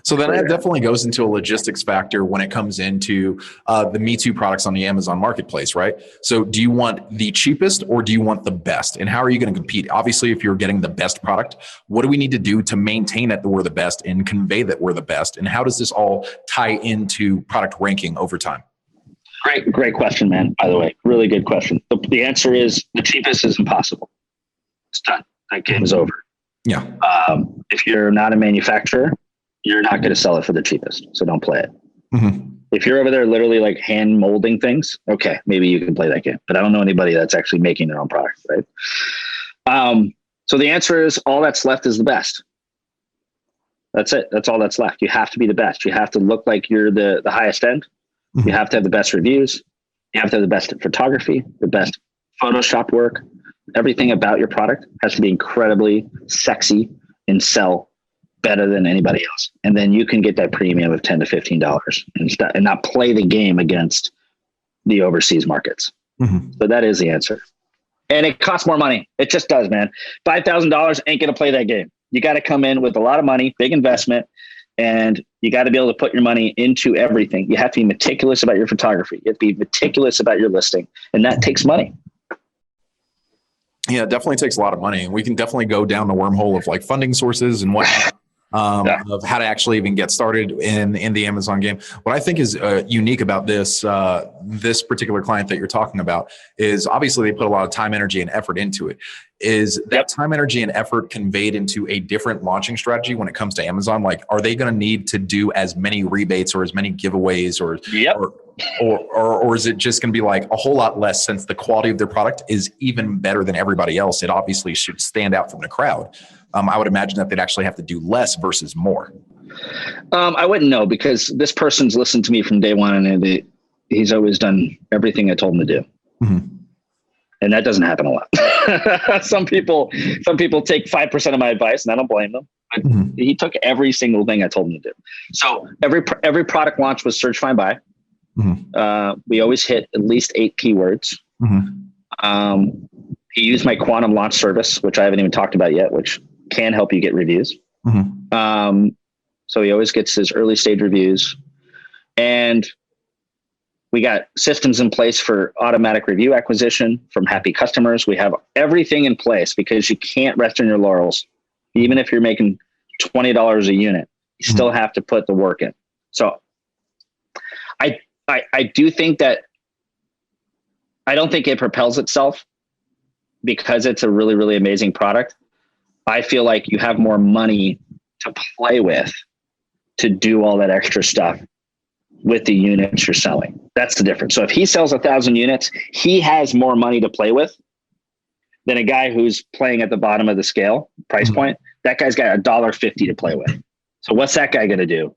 So then that definitely goes into a logistics factor when it comes into the Me Too products on the Amazon marketplace, right? So do you want the cheapest or do you want the best? And how are you going to compete? Obviously, if you're getting the best product, what do we need to do to maintain that we're the best and convey that we're the best? And how does this all tie into product ranking over time? Great question, man. By the way, really good question. The answer is the cheapest is impossible. It's done. That game is over. Yeah. If you're not a manufacturer, you're not going to sell it for the cheapest. So don't play it. Mm-hmm. If you're over there literally like hand molding things, okay, maybe you can play that game. But I don't know anybody that's actually making their own product, right? So the answer is all that's left is the best. That's it. That's all that's left. You have to be the best. You have to look like you're the highest end. Mm-hmm. You have to have the best reviews. You have to have the best photography, the best Photoshop work. Everything about your product has to be incredibly sexy and sell better than anybody else. And then you can get that premium of $10 to $15 and not play the game against the overseas markets. Mm-hmm. So that is the answer. And it costs more money. It just does, man. $5,000 ain't going to play that game. You got to come in with a lot of money, big investment, and you got to be able to put your money into everything. You have to be meticulous about your photography. You have to be meticulous about your listing, and that takes money. Yeah, it definitely takes a lot of money. We can definitely go down the wormhole of like funding sources and whatnot. Of how to actually even get started in the Amazon game. What I think is unique about this particular client that you're talking about is obviously they put a lot of time, energy, and effort into it. Is that time, energy, and effort conveyed into a different launching strategy when it comes to Amazon? Like, are they going to need to do as many rebates or as many giveaways or is it just going to be like a whole lot less since the quality of their product is even better than everybody else? It obviously should stand out from the crowd. I would imagine that they'd actually have to do less versus more. I wouldn't know because this person's listened to me from day one and he's always done everything I told him to do. Mm-hmm. And that doesn't happen a lot. Some people take 5% of my advice and I don't blame them. Mm-hmm. He took every single thing I told him to do. So every product launch was search, find, buy. Mm-hmm. We always hit at least 8 keywords. Mm-hmm. He used my quantum launch service, which I haven't even talked about yet, which can help you get reviews. Mm-hmm. So he always gets his early stage reviews, and we got systems in place for automatic review acquisition from happy customers. We have everything in place because you can't rest on your laurels. Even if you're making $20 a unit, you still have to put the work in. So I do think that I don't think it propels itself because it's a really, really amazing product. I feel like you have more money to play with to do all that extra stuff with the units you're selling. That's the difference. So if he sells 1,000 units, he has more money to play with than a guy who's playing at the bottom of the scale price point. That guy's got $1.50 to play with. So what's that guy going to do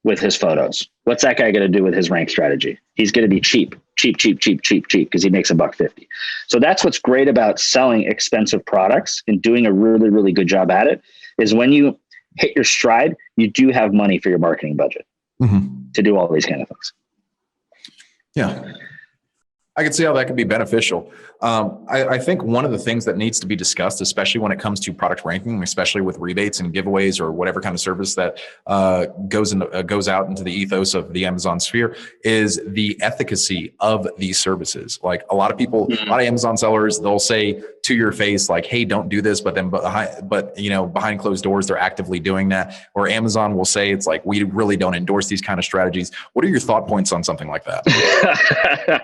with his photos? What's that guy going to do with his rank strategy? He's going to be cheap because he makes $1.50. So that's what's great about selling expensive products and doing a really, really good job at it is when you hit your stride, you do have money for your marketing budget to do all these kind of things. Yeah. I can see how that could be beneficial. I think one of the things that needs to be discussed, especially when it comes to product ranking, especially with rebates and giveaways or whatever kind of service that goes out into the ethos of the Amazon sphere, is the efficacy of these services. Like a lot of people, a lot of Amazon sellers, they'll say to your face, like, "Hey, don't do this," but then behind closed doors, they're actively doing that. Or Amazon will say, "It's like we really don't endorse these kind of strategies." What are your thought points on something like that?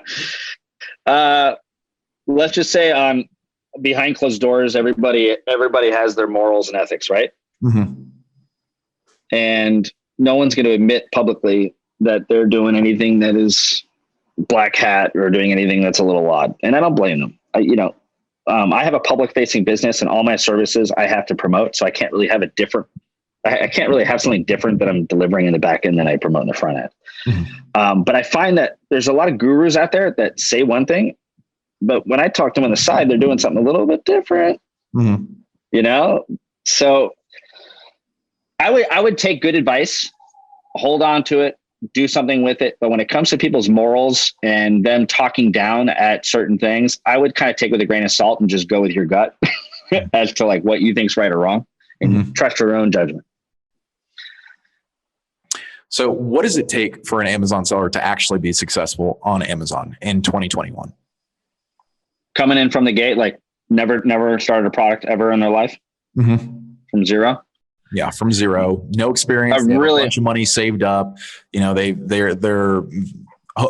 Let's just say on behind closed doors, everybody has their morals and ethics, right? Mm-hmm. And no one's going to admit publicly that they're doing anything that is black hat or doing anything that's a little odd. And I don't blame them. I have a public facing business and all my services I have to promote. So I can't really have I can't really have something different that I'm delivering in the back end than I promote in the front end. Mm-hmm. But I find that there's a lot of gurus out there that say one thing, but when I talk to them on the side, they're doing something a little bit different, So I would take good advice, hold on to it, do something with it. But when it comes to people's morals and them talking down at certain things, I would kind of take with a grain of salt and just go with your gut as to like what you think's right or wrong and trust your own judgment. So what does it take for an Amazon seller to actually be successful on Amazon in 2021? Coming in from the gate, like never started a product ever in their life from zero. Yeah, from zero, no experience. They have a bunch of money saved up. You know, they're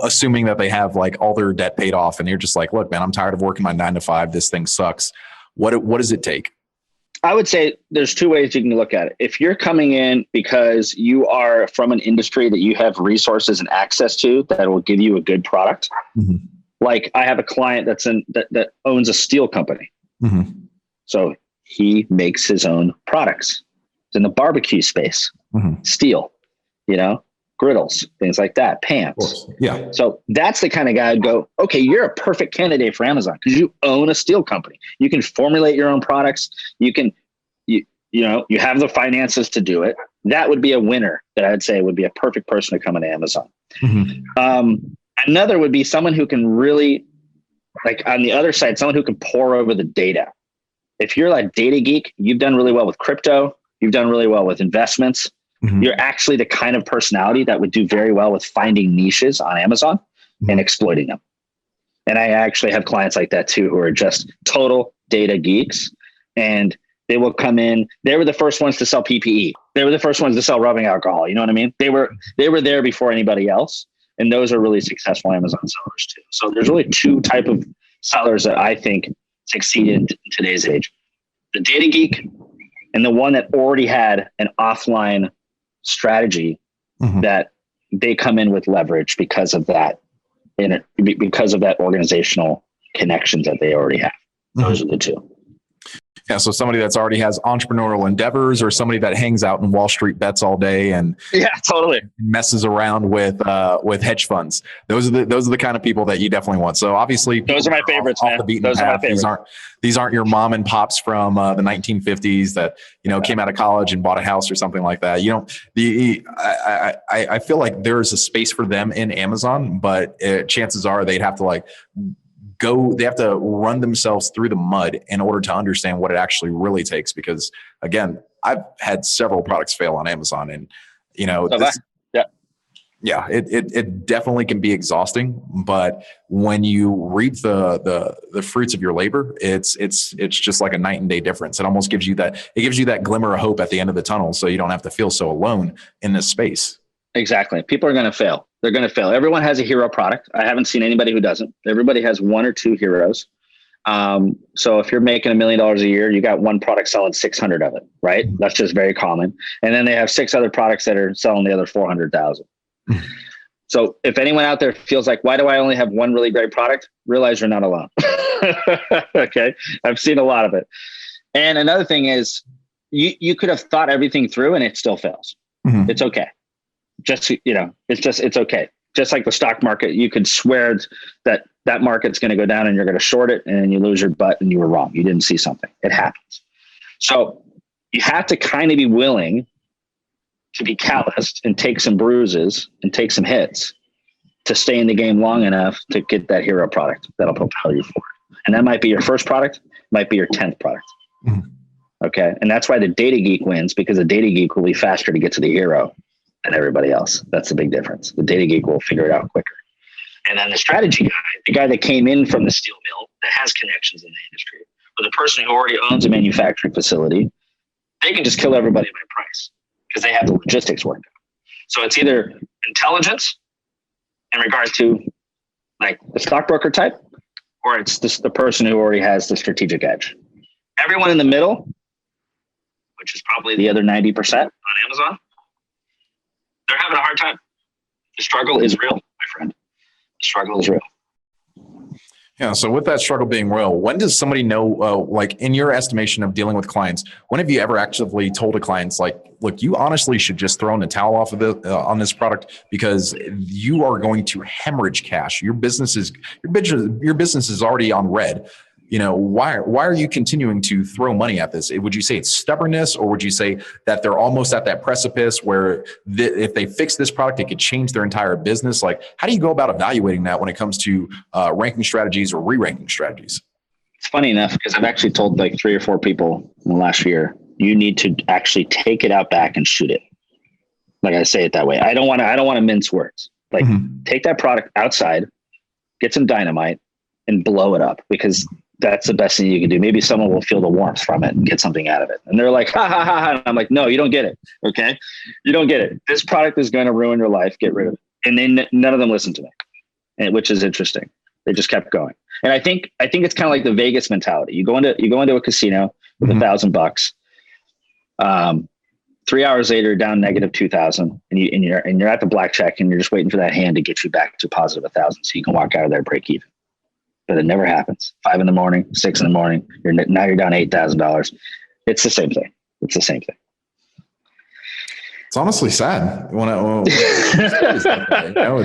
assuming that they have like all their debt paid off, and you're just like, look, man, I'm tired of working my 9 to 5. This thing sucks. What does it take? I would say there's 2 ways you can look at it. If you're coming in because you are from an industry that you have resources and access to that will give you a good product, like I have a client that owns a steel company. So he makes his own products. It's in the barbecue space, steel, griddles, things like that, pans. Yeah. So that's the kind of guy I'd go, okay, you're a perfect candidate for Amazon because you own a steel company. You can formulate your own products. You have the finances to do it. That would be a winner that I'd say would be a perfect person to come into Amazon. Another would be someone who can really, like on the other side, someone who can pour over the data. If you're like data geek, you've done really well with crypto. You've done really well with investments. You're actually the kind of personality that would do very well with finding niches on Amazon and exploiting them. And I actually have clients like that too, who are just total data geeks, and they will come in. They were the first ones to sell PPE. They were the first ones to sell rubbing alcohol. You know what I mean? They were there before anybody else. And those are really successful Amazon sellers too. So there's really 2 type of sellers that I think succeed in today's age: the data geek and the one that already had an offline strategy that they come in with leverage because of that, because of that organizational connections that they already have. Those are the 2. Yeah, so somebody that's already has entrepreneurial endeavors, or somebody that hangs out in Wall Street bets all day and totally messes around with hedge funds. Those are the kind of people that you definitely want. So obviously, those are my favorites, man. Those are my favorites. These aren't your mom and pops from the 1950s that came out of college and bought a house or something like that. I feel like there's a space for them in Amazon, but chances are they'd have to they have to run themselves through the mud in order to understand what it actually really takes. Because again, I've had several products fail on Amazon, and it definitely can be exhausting. But when you reap the fruits of your labor, it's just like a night and day difference. It almost gives you that glimmer of hope at the end of the tunnel, so you don't have to feel so alone in this space. Exactly. People are going to fail. They're going to fail. Everyone has a hero product. I haven't seen anybody who doesn't. Everybody has 1 or 2 heroes. So if you're making $1 million a year, you got one product selling 600 of it, right? That's just very common. And then they have 6 other products that are selling the other 400,000. So if anyone out there feels like, why do I only have one really great product? Realize you're not alone. Okay. I've seen a lot of it. And another thing is you could have thought everything through and it still fails. It's okay. It's okay. Just like the stock market, you could swear that market's going to go down and you're going to short it, and then you lose your butt and you were wrong. You didn't see something. It happens. So you have to kind of be willing to be calloused and take some bruises and take some hits to stay in the game long enough to get that hero product that'll propel you forward. And that might be your first product, might be your 10th product. Okay. And that's why the data geek wins, because the data geek will be faster to get to the hero than everybody else. That's the big difference. The data geek will figure it out quicker. And then the strategy guy, the guy that came in from the steel mill that has connections in the industry, or the person who already owns a manufacturing facility, they can just kill everybody by price because they have the logistics worked out. So it's either intelligence in regards to like the stockbroker type, or it's the person who already has the strategic edge. Everyone in the middle, which is probably the other 90% on Amazon, they're having a hard time. The struggle is real, my friend. The struggle is real. Yeah. So with that struggle being real, when does somebody know, like in your estimation of dealing with clients, when have you ever actively told a client, like, look, you honestly should just throw in the towel off of on this product because you are going to hemorrhage cash. Your business is already on red. Why are you continuing to throw money at this? Would you say it's stubbornness, or would you say that they're almost at that precipice where if they fix this product, it could change their entire business? Like, how do you go about evaluating that when it comes to ranking strategies or re-ranking strategies? It's funny enough because I've actually told like 3 or 4 people in the last year, you need to actually take it out back and shoot it. Like I say it that way. I don't want to mince words. Like take that product outside, get some dynamite and blow it up, because that's the best thing you can do. Maybe someone will feel the warmth from it and get something out of it. And they're like, ha ha ha ha. And I'm like, no, you don't get it. Okay. You don't get it. This product is going to ruin your life. Get rid of it. And then none of them listened to me, which is interesting. They just kept going. And I think it's kind of like the Vegas mentality. You go into a casino with $1,000. 3 hours later, down negative 2,000, and you're at the blackjack, and you're just waiting for that hand to get you back to positive 1,000, so you can walk out of there break even. But it never happens. 5 a.m, 6 a.m, you're down $8,000. It's the same thing. It's honestly sad.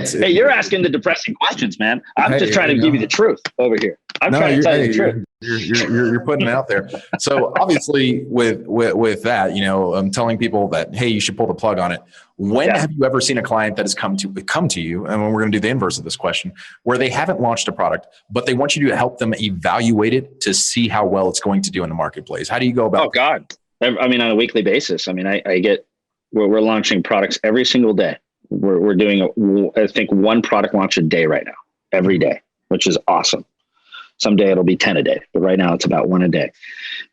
Hey, you're asking the depressing questions, man. I'm just trying to give you the truth over here. I'm trying to tell you the truth. You're putting it out there. So obviously with that, I'm telling people that, hey, you should pull the plug on it. When have you ever seen a client that has come to you, and we're going to do the inverse of this question, where they haven't launched a product, but they want you to help them evaluate it to see how well it's going to do in the marketplace? How do you go about that? Oh God. I mean, on a weekly basis. I mean, we're launching products every single day. We're doing, I think, one product launch a day right now, every day, which is awesome. Someday it'll be 10 a day, but right now it's about 1 a day.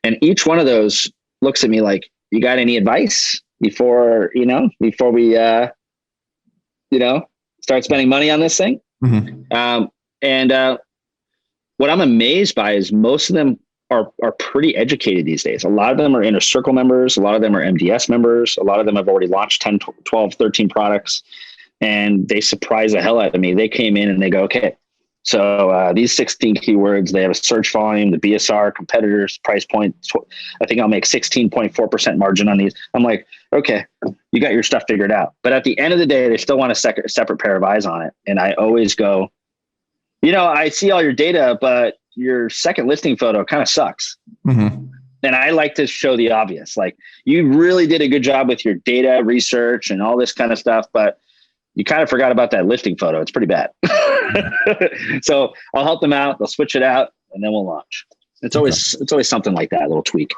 And each one of those looks at me like, you got any advice before we, start spending money on this thing? What I'm amazed by is most of them are pretty educated these days. A lot of them are Inner Circle members. A lot of them are MDS members. A lot of them have already launched 10, 12, 13 products, and they surprise the hell out of me. They came in and they go, okay, so these 16 keywords, they have a search volume, the BSR, competitors, price point. I think I'll make 16.4% margin on these. I'm like, okay, you got your stuff figured out. But at the end of the day, they still want a separate pair of eyes on it. And I always go, I see all your data, but your second listing photo kind of sucks. And I like to show the obvious. Like, you really did a good job with your data research and all this kind of stuff, but you kind of forgot about that listing photo. It's pretty bad. So I'll help them out. They'll switch it out, and then we'll launch. It's always something like that, a little tweak.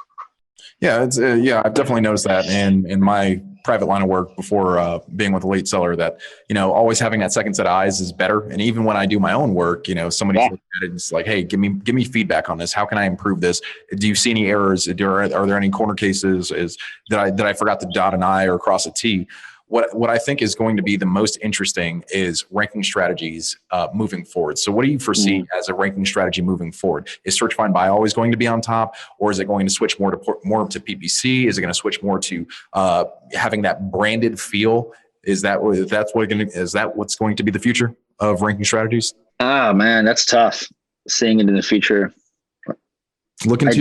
Yeah, I've definitely noticed that in my private line of work before being with Elite Seller, that always having that second set of eyes is better. And even when I do my own work, somebody's looking at it and it's like, hey, give me feedback on this. How can I improve this? Do you see any errors? Are there any corner cases? That I forgot to dot an I or cross a T? What I think is going to be the most interesting is ranking strategies moving forward. So what do you foresee as a ranking strategy moving forward? Is search, find, buy always going to be on top, or is it going to switch more to PPC? Is it going to switch more to having that branded feel? Is that what's going to be the future of ranking strategies? Oh man, that's tough. Seeing into the future. Look into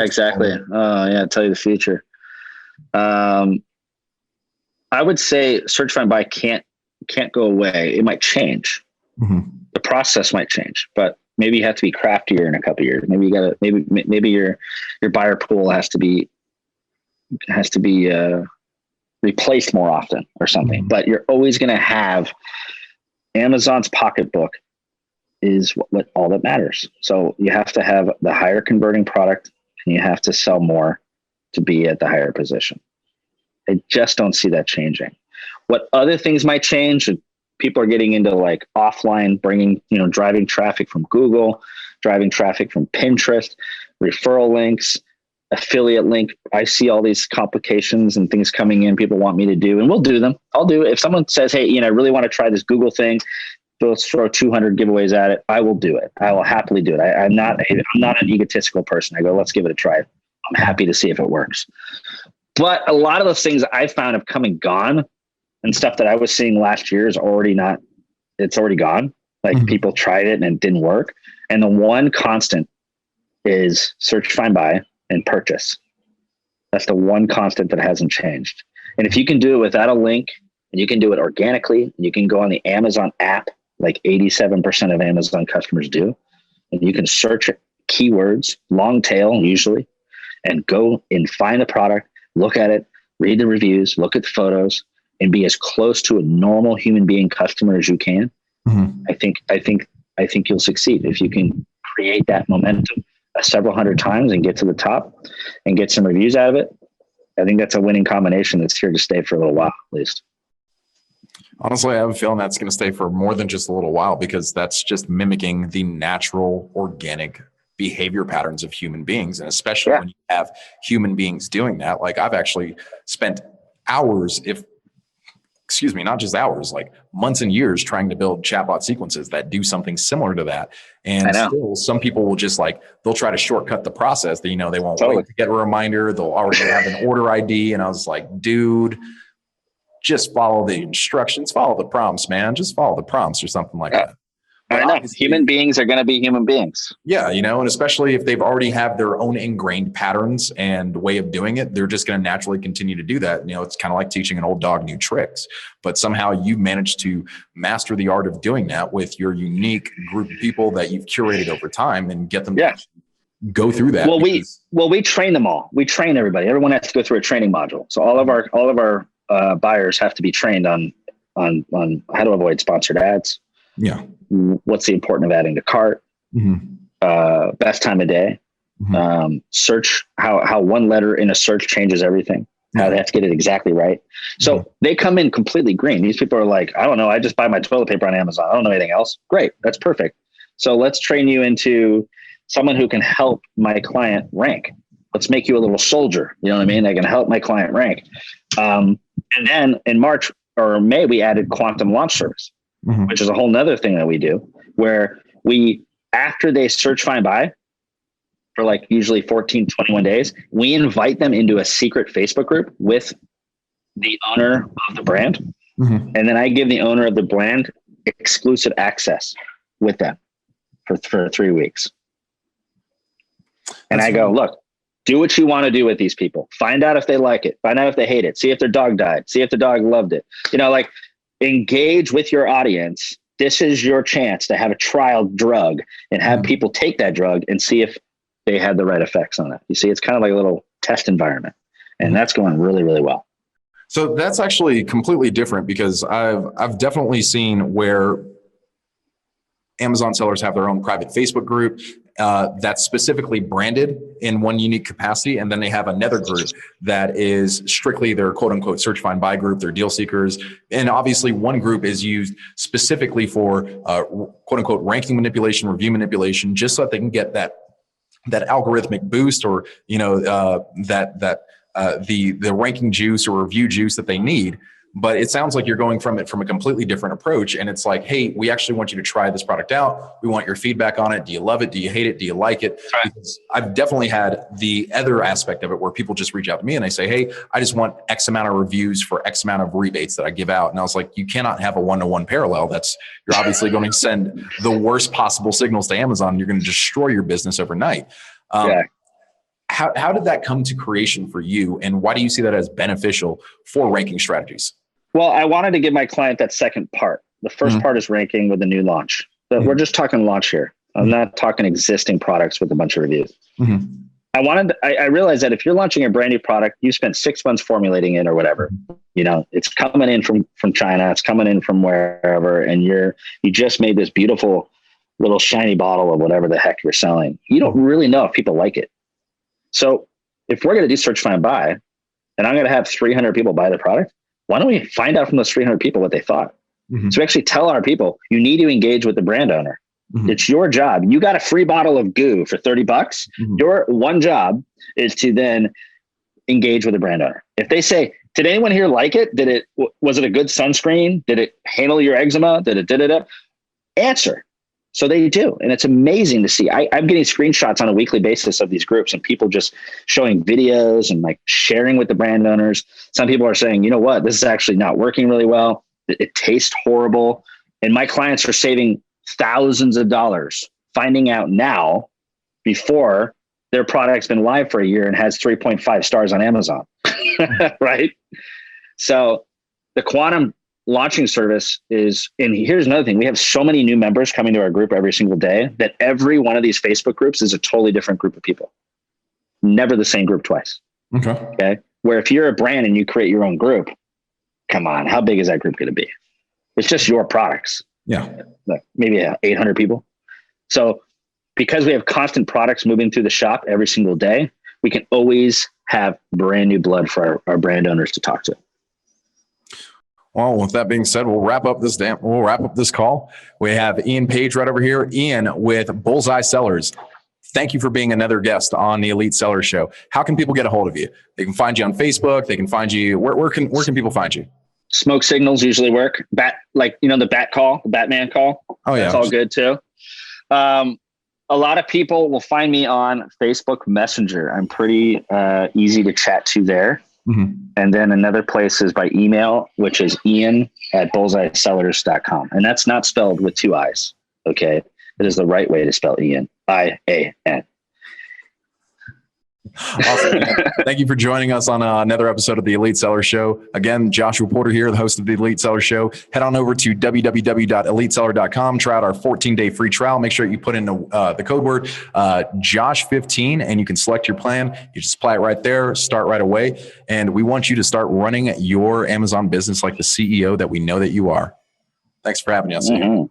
exactly. I'll tell you the future. I would say search, find, buy can't go away. It might change. The process might change, but maybe you have to be craftier in a couple of years. Maybe your buyer pool has to be replaced more often or something. But you're always going to have Amazon's pocketbook is what all that matters. So you have to have the higher converting product, and you have to sell more to be at the higher position. I just don't see that changing. What other things might change? People are getting into like offline, driving traffic from Google, driving traffic from Pinterest, referral links, affiliate link. I see all these complications and things coming in. People want me to do, and we'll do them. I'll do it. If someone says, hey, I really want to try this Google thing, let's throw 200 giveaways at it, I will do it. I will happily do it. I'm not an egotistical person. I go, let's give it a try. I'm happy to see if it works. But a lot of those things I found have come and gone, and stuff that I was seeing last year is already gone. Like people tried it and it didn't work. And the one constant is search, find, buy, and purchase. That's the one constant that hasn't changed. And if you can do it without a link, and you can do it organically, and you can go on the Amazon app, like 87% of Amazon customers do, and you can search keywords, long tail usually, and go and find a product, look at it, read the reviews, look at the photos, and be as close to a normal human being customer as you can. I think you'll succeed if you can create that momentum several hundred times and get to the top and get some reviews out of it. I think that's a winning combination that's here to stay for a little while, at least. Honestly, I have a feeling that's going to stay for more than just a little while, because that's just mimicking the natural, organic behavior patterns of human beings. And especially when you have human beings doing that, like I've actually spent hours, not just hours, like months and years trying to build chatbot sequences that do something similar to that. And still some people will just they'll try to shortcut the process. They won't wait to get a reminder. They'll already have an order ID. And I was like, dude, just follow the instructions, follow the prompts, man. Just follow the prompts or something like that. But I know human beings are going to be human beings. Yeah. And especially if they've already have their own ingrained patterns and way of doing it, they're just going to naturally continue to do that. It's kind of like teaching an old dog new tricks, but somehow you managed to master the art of doing that with your unique group of people that you've curated over time and get them to go through that. Well, we train them all. We train everybody. Everyone has to go through a training module. So all of our buyers have to be trained on how to avoid sponsored ads. Yeah. What's the importance of adding to cart? Best time of day. Search, how one letter in a search changes everything. How they have to get it exactly right. So they come in completely green. These people are like, I don't know. I just buy my toilet paper on Amazon. I don't know anything else. Great. That's perfect. So let's train you into someone who can help my client rank. Let's make you a little soldier. You know what I mean? That can help my client rank. And then in March or May, we added quantum launch service, which is a whole nother thing that we do, where after they search, find, buy for usually 14, 21 days, we invite them into a secret Facebook group with the owner of the brand. And then I give the owner of the brand exclusive access with them for 3 weeks. And I go, look, do what you want to do with these people. Find out if they like it. Find out if they hate it. See if their dog died. See if the dog loved it. Engage with your audience. This is your chance to have a trial drug and have people take that drug and see if they had the right effects on it. You see, it's kind of like a little test environment, and that's going really, really well. So that's actually completely different, because I've definitely seen where Amazon sellers have their own private Facebook group that's specifically branded in one unique capacity. And then they have another group that is strictly their quote unquote search, find, buy group, their deal seekers. And obviously one group is used specifically for quote unquote ranking manipulation, review manipulation, just so that they can get that algorithmic boost, or, the ranking juice or review juice that they need. But it sounds like you're going from a completely different approach. And it's like, hey, we actually want you to try this product out. We want your feedback on it. Do you love it? Do you hate it? Do you like it? Because I've definitely had the other aspect of it where people just reach out to me and they say, hey, I just want X amount of reviews for X amount of rebates that I give out. And I was like, you cannot have a one-to-one parallel. You're obviously going to send the worst possible signals to Amazon. You're going to destroy your business overnight. How did that come to creation for you? And why do you see that as beneficial for ranking strategies? Well, I wanted to give my client that second part. The first part is ranking with a new launch. But we're just talking launch here. I'm not talking existing products with a bunch of reviews. I realized that if you're launching a brand new product, you spent 6 months formulating it or whatever, it's coming in from China, it's coming in from wherever, and you just made this beautiful little shiny bottle of whatever the heck you're selling. You don't really know if people like it. So if we're going to do search, find, buy, and I'm going to have 300 people buy the product, why don't we find out from those 300 people what they thought? So we actually tell our people, you need to engage with the brand owner. It's your job. You got a free bottle of goo for $30. Your one job is to then engage with the brand owner. If they say, did anyone here like it? Was it a good sunscreen? Did it handle your eczema? Did it answer? So they do. And it's amazing to see. I'm getting screenshots on a weekly basis of these groups and people just showing videos and sharing with the brand owners. Some people are saying, you know what, this is actually not working really well. It tastes horrible. And my clients are saving thousands of dollars finding out now before their product's been live for a year and has 3.5 stars on Amazon. Right? So the quantum launching service is, and here's another thing. We have so many new members coming to our group every single day that every one of these Facebook groups is a totally different group of people. Never the same group twice. Okay. Where if you're a brand and you create your own group, come on, how big is that group going to be? It's just your products. Yeah. Maybe 800 people. So because we have constant products moving through the shop every single day, we can always have brand new blood for our brand owners to talk to. Well, with that being said, we'll wrap up this call. We have Ian Page right over here. Ian with Bullseye Sellers. Thank you for being another guest on the Elite Seller Show. How can people get a hold of you? They can find you on Facebook. They can find you. Where can people find you? Smoke signals usually work. The bat call, the Batman call. Oh yeah, that's all good too. A lot of people will find me on Facebook Messenger. I'm pretty easy to chat to there. Mm-hmm. And then another place is by email, which is ian@bullseyesellers.com. And that's not spelled with 2 I's. Okay. It is the right way to spell Ian. I-A-N. Awesome. Thank you for joining us on another episode of the Elite Seller Show. Again, Joshua Porter here, the host of the Elite Seller Show. Head on over to www.eliteseller.com. Try out our 14-day free trial. Make sure you put in the code word Josh15 and you can select your plan. You just apply it right there, start right away. And we want you to start running your Amazon business like the CEO that we know that you are. Thanks for having us. Mm-hmm.